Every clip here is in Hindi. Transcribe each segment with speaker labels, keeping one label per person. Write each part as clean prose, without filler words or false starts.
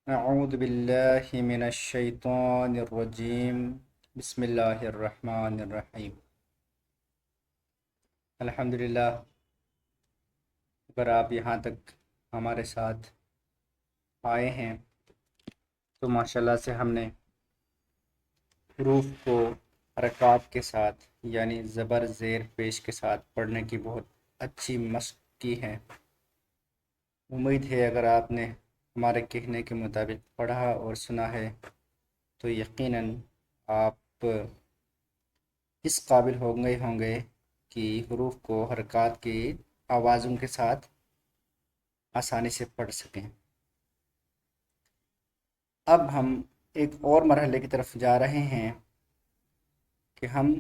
Speaker 1: अऊज़ु बिल्लाहि मिनश शैतानिर रजीम बिस्मिल्लाहिर रहमानिर रहीम। अल्हम्दुलिल्लाह, अगर आप यहाँ तक हमारे साथ आए हैं तो माशाल्लाह से हमने हरूफ को हरकत के साथ यानी ज़बर ज़ेर पेश के साथ पढ़ने की बहुत अच्छी मशक की है। उम्मीद है अगर आपने हमारे कहने के मुताबिक पढ़ा और सुना है तो यकीनन आप इस काबिल होंगे कि हरूफ को हरकत की आवाज़ों के साथ आसानी से पढ़ सकें। अब हम एक और मरहले की तरफ जा रहे हैं कि हम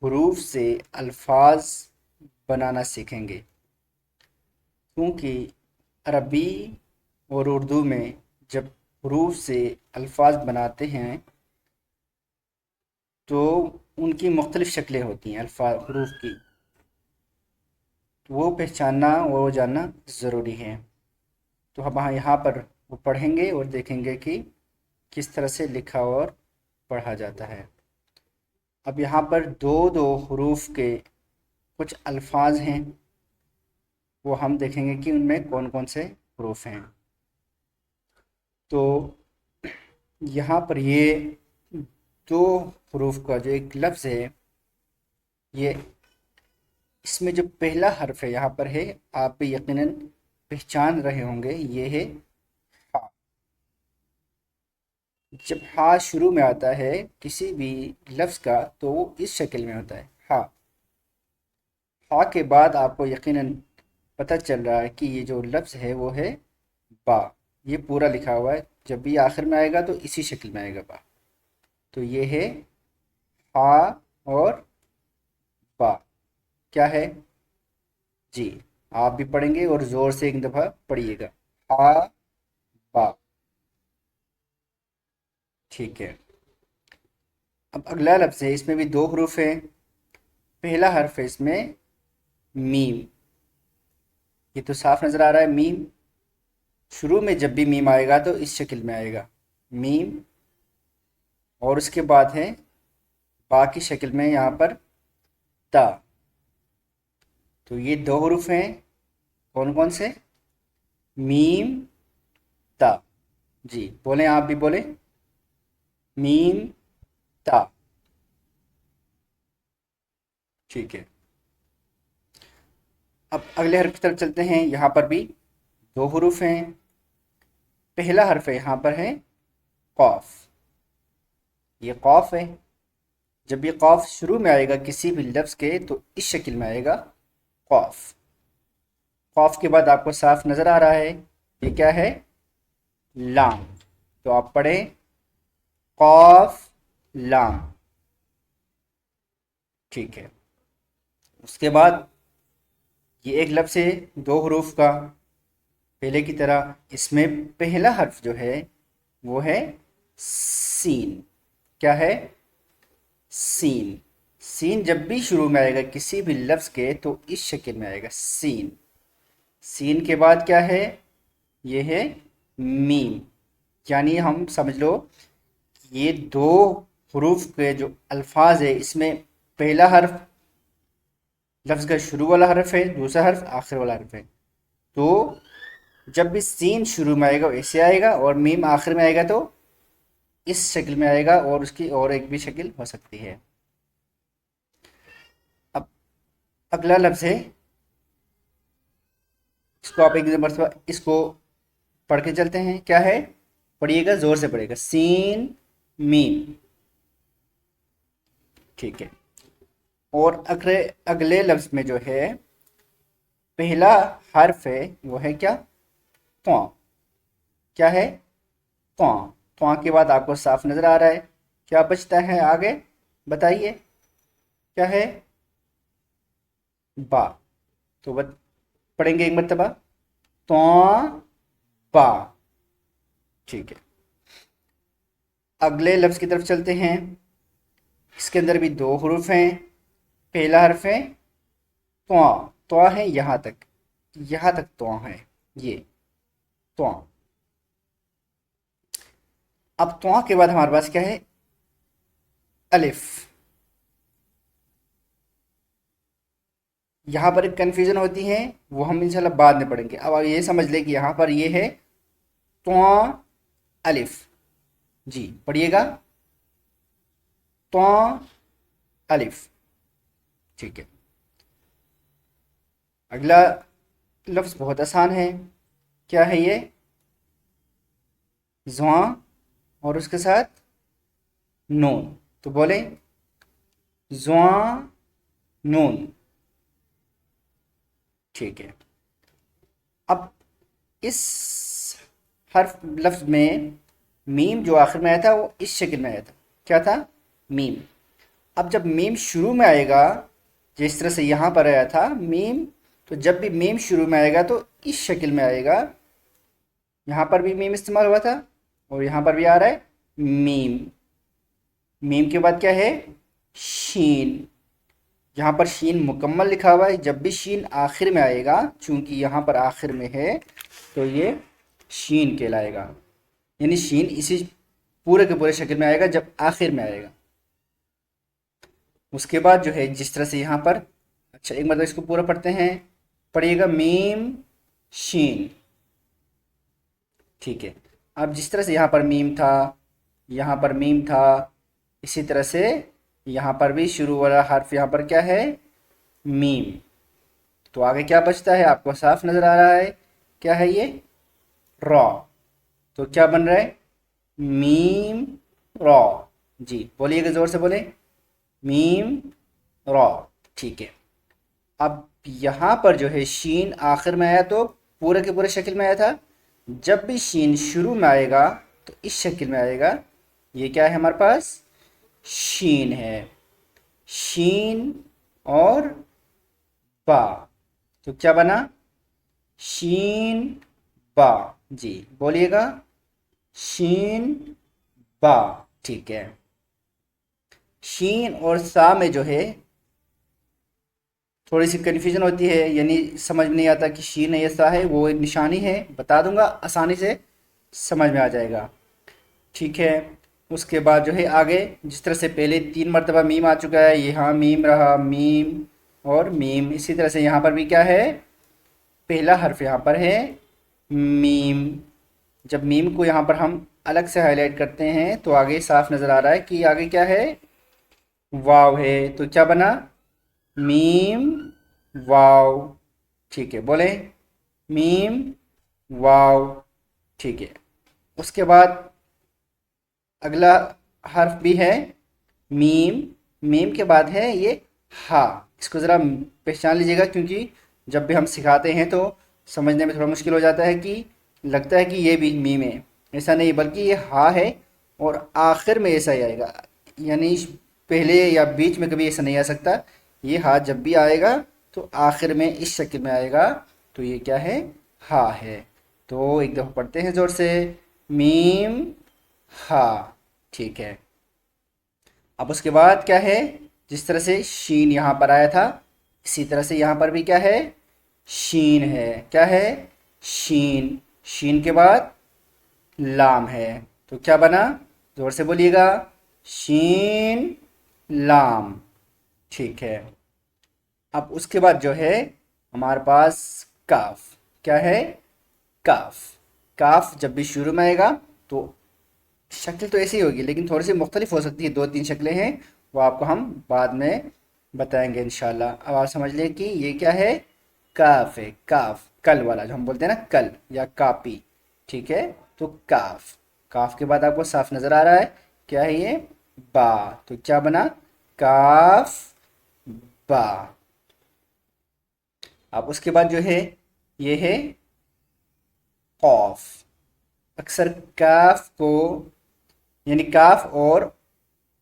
Speaker 1: हरूफ से अल्फाज बनाना सीखेंगे, क्योंकि अरबी और उर्दू में जब हरूफ से अल्फाज बनाते हैं तो उनकी मुख्तलिफ़ शक्लें होती हैं हरूफ की, तो वो पहचानना और वो जानना ज़रूरी है। तो हम यहाँ पर वो पढ़ेंगे और देखेंगे कि किस तरह से लिखा और पढ़ा जाता है। अब यहाँ पर दो दो हरूफ के कुछ अल्फाज हैं, वो हम देखेंगे कि उनमें कौन कौन से हरूफ हैं। तो यहाँ पर ये दो हरूफ का जो एक लफ्ज़ है, ये इसमें जो पहला हर्फ है यहाँ पर है, आप भी यकीनन पहचान रहे होंगे, ये है हा। जब हा शुरू में आता है किसी भी लफ्ज़ का तो वो इस शक्ल में होता है हा। हा के बाद आपको यकीनन पता चल रहा है कि ये जो लफ्ज़ है वो है बा। ये पूरा लिखा हुआ है, जब भी आखिर में आएगा तो इसी शक्ल में आएगा बा। तो ये है हा और बा। क्या है जी, आप भी पढ़ेंगे और ज़ोर से एक दफ़ा पढ़िएगा, हा बा। ठीक है। अब अगला लफ्ज़ है, इसमें भी दो हरूफ है। पहला हर्फ है इसमें मीम। ये तो साफ नज़र आ रहा है मीम। शुरू में जब भी मीम आएगा तो इस शक्ल में आएगा मीम, और उसके बाद है बा की शक्ल में यहाँ पर ता। तो ये दो हरूफ हैं, कौन कौन से? मीम ता। जी बोलें, आप भी बोलें, मीम ता। ठीक है। अब अगले हर्फ की तरफ चलते हैं। यहाँ पर भी दो हरूफ हैं। पहला हर्फ है यहाँ पर है कॉफ। ये कॉफ है। जब ये कॉफ शुरू में आएगा किसी भी लफ्ज़ के तो इस शक्ल में आएगा कॉफ। कॉफ के बाद आपको साफ नज़र आ रहा है ये क्या है? लाम। तो आप पढ़ें कॉफ लाम। ठीक है। उसके बाद ये एक लफ्ज़ है दो हरूफ का। पहले की तरह इसमें पहला हर्फ जो है वो है सीन। क्या है? सीन। सीन जब भी शुरू में आएगा किसी भी लफ्ज़ के तो इस शक्ल में आएगा सीन। सीन के बाद क्या है? ये है मीम। यानी हम समझ लो ये दो हरूफ के जो अल्फाज है, इसमें पहला हर्फ लफ्ज़ का शुरू वाला हर्फ है, दूसरा हर्फ आखिर वाला हर्फ है। तो जब भी सीन शुरू में आएगा वैसे आएगा, और मीम आखिर में आएगा तो इस शक्ल में आएगा, और उसकी और एक भी शक्ल हो सकती है। अब अगला लफ्ज़ है, इसको आप एक मरतबा इसको पढ़ के चलते हैं। क्या है? पढ़िएगा, ज़ोर से पढ़िएगा, सीन मीम। ठीक है। और अगले अगले लफ्ज़ में जो है पहला हर्फ है वो है क्या? त्वा। क्या है? त्वा। त्वा के बाद आपको साफ नज़र आ रहा है, क्या बचता है आगे? बताइए क्या है? बा। तो पढ़ेंगे एक मरतबा, त्वा बा। ठीक है। अगले लफ्ज़ की तरफ चलते हैं। इसके अंदर भी दो हरूफ हैं। पहला हर्फ है त्वा। त्वा है यहाँ तक, यहाँ तक त्वा है, ये त्वा। अब त्वा के बाद हमारे पास क्या है, अलिफ। यहाँ पर एक कन्फ्यूजन होती है, वो हम इंशाल्लाह बाद में पढ़ेंगे। अब आप ये समझ लें कि यहाँ पर ये है त्वा अलिफ। जी पढ़िएगा, त्वा अलिफ। ठीक है, अगला लफ्ज़ बहुत आसान है। क्या है ये, ज़ुआ और उसके साथ नून। तो बोले ज़ुआ नून। ठीक है, अब इस हर्फ लफ्ज़ में मीम जो आखिर में आया था वो इस शक्ल में आया था। क्या था, मीम। अब जब मीम शुरू में आएगा, जिस तरह से यहाँ पर आया था मीम, तो जब भी मीम शुरू में आएगा तो इस शक्ल में आएगा। यहाँ पर भी मीम इस्तेमाल हुआ था और यहाँ पर भी आ रहा है मीम। मीम के बाद क्या है, शीन। यहाँ पर शीन मुकम्मल लिखा हुआ है, जब भी शीन आखिर में आएगा, चूंकि यहाँ पर आखिर में है तो ये शीन कहलाएगा। यानी शीन इसी पूरे के पूरे शक्ल में आएगा जब आखिर में आएगा। उसके बाद जो है जिस तरह से यहाँ पर, अच्छा एक मतलब इसको पूरा पढ़ते हैं, पढ़िएगा मीम शीन। ठीक है, अब जिस तरह से यहाँ पर मीम था, यहाँ पर मीम था, इसी तरह से यहाँ पर भी शुरू वाला हर्फ यहाँ पर क्या है, मीम। तो आगे क्या बचता है, आपको साफ नज़र आ रहा है, क्या है ये, रॉ। तो क्या बन रहा है, मीम रॉ। जी बोलिएगा, ज़ोर से बोले, मीम रॉ। ठीक है, अब यहाँ पर जो है शीन आखिर में आया तो पूरे के पूरे शक्ल में आया था। जब भी शीन शुरू में आएगा तो इस शक्ल में आएगा। ये क्या है हमारे पास, शीन है। शीन और बा, तो क्या बना, शीन बा। जी बोलिएगा, शीन बा। ठीक है, शीन और सा में जो है थोड़ी सी कन्फ्यूजन होती है, यानी समझ में नहीं आता कि शीन है या सा है। वो एक निशानी है, बता दूंगा, आसानी से समझ में आ जाएगा। ठीक है, उसके बाद जो है आगे जिस तरह से पहले 3 मरतबा मीम आ चुका है, यहाँ मीम रहा, मीम और मीम। इसी तरह से यहाँ पर भी क्या है, पहला हर्फ यहाँ पर है मीम। जब मीम को यहाँ पर हम अलग से हाईलाइट करते हैं तो आगे साफ नज़र आ रहा है कि आगे क्या है, वाव है। तो क्या बना, मीम वाव। ठीक है, बोले मीम वाव। ठीक है, उसके बाद अगला हर्फ भी है मीम। मीम के बाद है ये हा। इसको ज़रा पहचान लीजिएगा, क्योंकि जब भी हम सिखाते हैं तो समझने में थोड़ा मुश्किल हो जाता है कि लगता है कि ये भी मीम है। ऐसा नहीं, बल्कि ये हा है और आखिर में ऐसा ही आएगा, यानी पहले या बीच में कभी ऐसा नहीं आ सकता। ये हा जब भी आएगा तो आखिर में इस शक्ल में आएगा। तो ये क्या है, हा है। तो एक दफ़ा पढ़ते हैं ज़ोर से, मीम हा। ठीक है, अब उसके बाद क्या है, जिस तरह से शीन यहाँ पर आया था, इसी तरह से यहाँ पर भी क्या है, शीन है। क्या है, शीन। शीन के बाद लाम है। तो क्या बना, जोर से बोलिएगा, शीन लाम। ठीक है, अब उसके बाद जो है हमारे पास काफ। क्या है, काफ। काफ जब भी शुरू में आएगा तो शक्ल तो ऐसी ही होगी, लेकिन थोड़ी सी मुख्तलिफ हो सकती है। 2-3 शक्लें हैं, वो आपको हम बाद में बताएंगे इंशाल्लाह। अब आप समझ लें कि ये क्या है, काफ है। काफ कल वाला जो हम बोलते हैं ना, कल या कापी। ठीक है, तो काफ। काफ के बाद आपको साफ नज़र आ रहा है, क्या है ये, बा। तो क्या बना, काफ बा। अब उसके बाद जो है ये है कौफ। अक्सर काफ को, यानी काफ और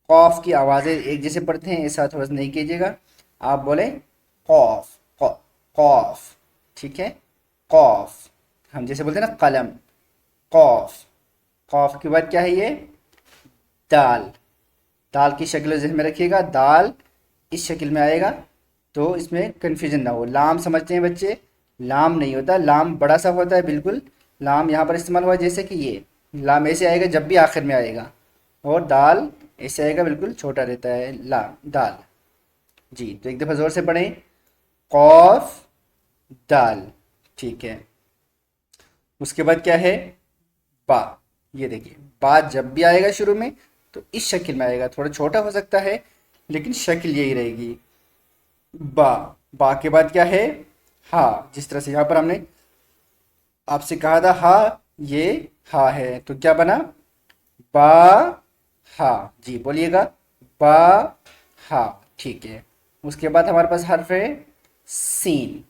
Speaker 1: कौफ की आवाज़ें एक जैसे पढ़ते हैं, ऐसा थोड़ा सा नहीं कीजिएगा। आप बोले कौफ, कौफ। ठीक है, कौफ। हम जैसे बोलते हैं ना कलम, कौफ। कौफ के बाद क्या है ये, दाल। दाल की शक्ल जहन में रखिएगा, दाल इस शक्ल में आएगा, तो इसमें कन्फ्यूजन ना हो। लाम समझते हैं बच्चे, लाम नहीं होता, लाम बड़ा सा होता है बिल्कुल। लाम यहाँ पर इस्तेमाल हुआ है जैसे कि ये लाम ऐसे आएगा जब भी आखिर में आएगा, और दाल ऐसे आएगा, बिल्कुल छोटा रहता है लाम दाल। जी, तो एक दफ़ा ज़ोर से पढ़ें, कौफ दाल। ठीक है, उसके बाद क्या है, बा। ये देखिए, बा जब भी आएगा शुरू में तो इस शक्ल में आएगा, थोड़ा छोटा हो सकता है लेकिन शक्ल यही रहेगी, बा। बा के बाद क्या है, हा। जिस तरह से यहाँ पर हमने आपसे कहा था हा, ये हा है, तो क्या बना, बा हा। जी बोलिएगा, बा हा। ठीक है, उसके बाद हमारे पास हर्फ है सीन।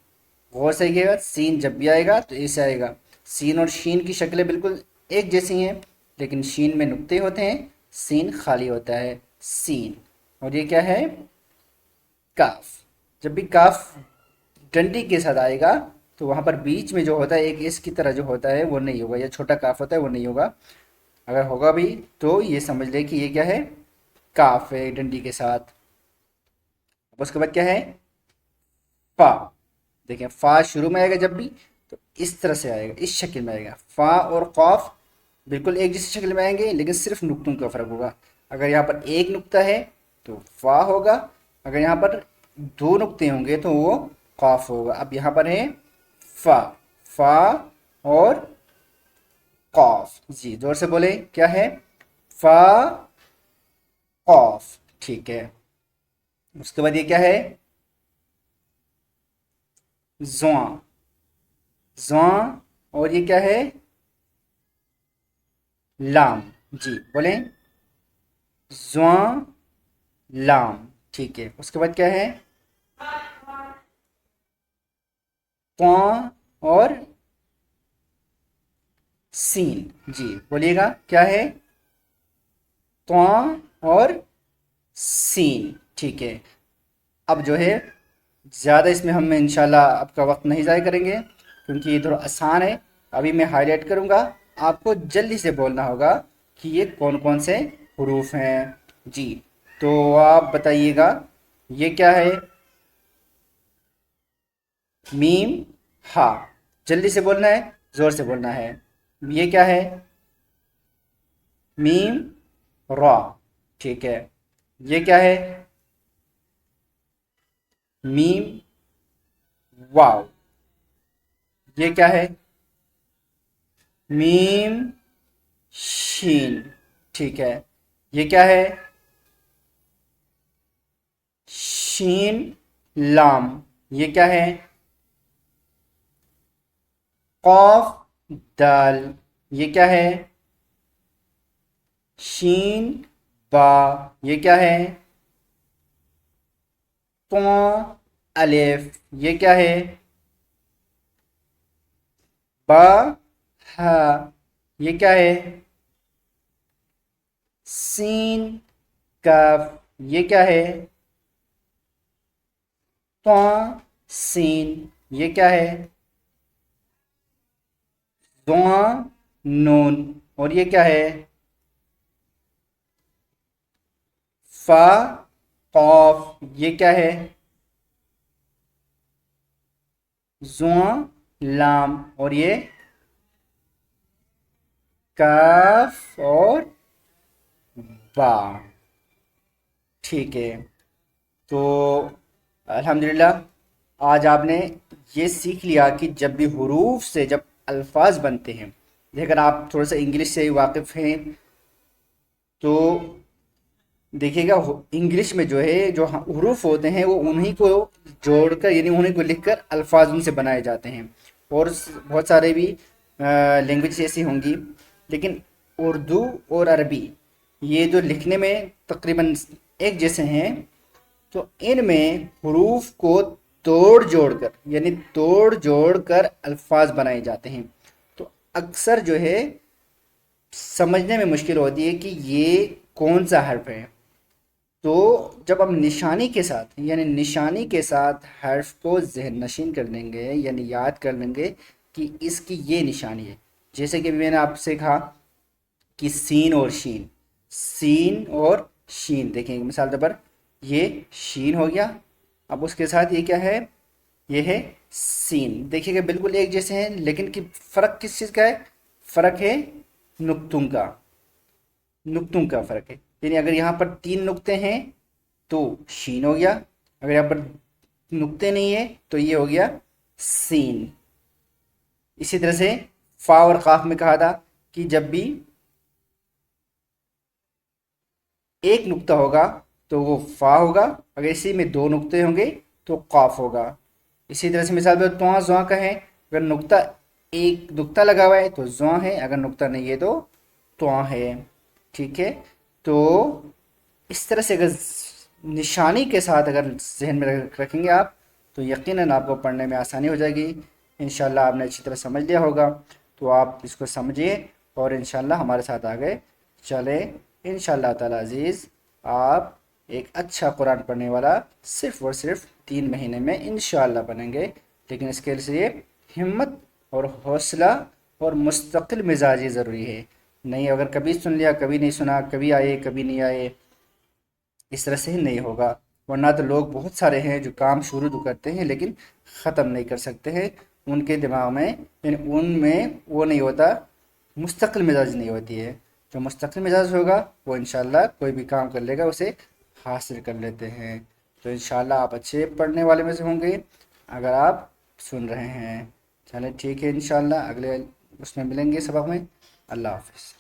Speaker 1: गौर से देखिएगा, सीन जब भी आएगा तो ऐसे आएगा। सीन और शीन की शक्लें बिल्कुल एक जैसी हैं, लेकिन शीन में नुक्ते होते हैं, सीन खाली होता है, सीन। और ये क्या है, काफ। जब भी काफ डंडी के साथ आएगा तो वहां पर बीच में जो होता है एक इस की तरह जो होता है वो नहीं होगा, या छोटा काफ होता है वो नहीं होगा। अगर होगा भी तो ये समझ ले कि ये क्या है, काफ है डंडी के साथ। अब उसके बाद क्या है, फा। देखें, फा शुरू में आएगा जब भी तो इस तरह से आएगा, इस शक्ल में आएगा। फा और कौफ बिल्कुल एक जैसी शक्ल में आएंगे, लेकिन सिर्फ नुक्तों का फर्क होगा। अगर यहाँ पर एक नुक्ता है तो फा होगा, अगर यहाँ पर दो नुक्ते होंगे तो वो कौफ होगा। अब यहाँ पर है फा, फा और कौफ। जी जोर से बोले, क्या है, फा कौफ। ठीक है, उसके बाद ये क्या है, जुआ, जुआ। और ये क्या है, लाम। जी बोले, जुआ लाम। ठीक है, उसके बाद क्या है, त्वा और सीन। जी बोलिएगा, क्या है, त्वा और सीन। ठीक है, अब जो है ज़्यादा इसमें हम इंशाल्लाह आपका वक्त नहीं ज़ाय करेंगे, क्योंकि ये थोड़ा आसान है। अभी मैं हाईलाइट करूँगा, आपको जल्दी से बोलना होगा कि ये कौन कौन से हरूफ हैं। जी, तो आप बताइएगा, ये क्या है, मीम हा। जल्दी से बोलना है, ज़ोर से बोलना है। ये क्या है, मीम रा। ठीक है, ये क्या है, मीम वाव। ये क्या है, मीम शीन। ठीक है, ये क्या है, शीन लाम। ये क्या है, कौफ दाल। ये क्या है, शीन बा। ये क्या है, तो अलिफ। ये क्या है, बा हा। ये क्या है, सीन काफ। ये क्या है, तो सीन। ये क्या है, दुआ नून। और ये क्या है, फा कौफ। ये क्या है, जुआ लाम। और ये काफ और बा। ठीक है, तो अल्हम्दुलिल्लाह आज आपने ये सीख लिया कि जब भी हुरूफ से जब अल्फाज बनते हैं, अगर आप थोड़ा सा इंग्लिश से वाकिफ़ हैं तो देखिएगा, इंग्लिश में जो है जो हुरूफ होते हैं वो उन्हीं को जोड़कर, यानी उन्हीं को लिखकर अल्फाज उनसे बनाए जाते हैं। और बहुत सारे भी लैंग्वेज ऐसी होंगी, लेकिन उर्दू और अरबी ये जो लिखने में तकरीबन एक जैसे हैं, तो इनमें हुरूफ को तोड़ जोड़ कर, यानी तोड़ जोड़ कर अल्फाज बनाए जाते हैं। तो अक्सर जो है समझने में मुश्किल होती है कि ये कौन सा हर्फ है। तो जब हम निशानी के साथ, यानी निशानी के साथ हर्फ को जहन नशीन कर लेंगे, यानी याद कर लेंगे कि इसकी ये निशानी है। जैसे कि मैंने आपसे कहा कि सीन और शीन, सीन और शीन। देखेंगे मिसाल तौर पर, ये शीन हो गया, अब उसके साथ ये क्या है, ये है सीन। देखिएगा बिल्कुल एक जैसे हैं, लेकिन कि फ़र्क किस चीज़ का है, फ़र्क है नुक्तों का फ़र्क है। यानी अगर यहाँ पर 3 नुक्ते हैं तो शीन हो गया, अगर यहाँ पर नुक्ते नहीं है तो ये हो गया सीन। इसी तरह से फा और काफ में कहा था कि जब भी एक नुक्ता होगा तो वो फा होगा, अगर इसी में 2 नुक्ते होंगे तो काफ होगा। इसी तरह से मिसाल पे तो जुआ का है, अगर नुक्ता एक नुक्ता लगा हुआ है तो जुआ है, अगर नुक्ता नहीं है तो है। ठीक है, तो इस तरह से अगर निशानी के साथ अगर जहन में रखेंगे आप तो यकीनन आपको पढ़ने में आसानी हो जाएगी। इंशाल्लाह आपने अच्छी तरह समझ लिया होगा, तो आप इसको समझिए और इंशाल्लाह हमारे साथ आगे चले। इंशाल्लाह ताला अज़ीज़ आप एक अच्छा कुरान पढ़ने वाला सिर्फ़ और सिर्फ 3 महीने में इंशाल्लाह बनेंगे। लेकिन इसके लिए हिम्मत और हौसला और मुस्तकिल मिजाजी ज़रूरी है। नहीं, अगर कभी सुन लिया कभी नहीं सुना, कभी आए कभी नहीं आए, इस तरह से ही नहीं होगा। वरना तो लोग बहुत सारे हैं जो काम शुरू तो करते हैं लेकिन ख़त्म नहीं कर सकते हैं। उनके दिमाग में यानी उनमें वो नहीं होता, मुस्तकिल मिजाज नहीं होती है। जो मुस्तकिल मिजाज होगा वो इंशाल्लाह कोई भी काम कर लेगा, उसे हासिल कर लेते हैं। तो इंशाल्लाह आप अच्छे पढ़ने वाले में से होंगे अगर आप सुन रहे हैं। चलें ठीक है, इंशाल्लाह अगले उसमें मिलेंगे सबक में। अल्लाह हाफ़िज़।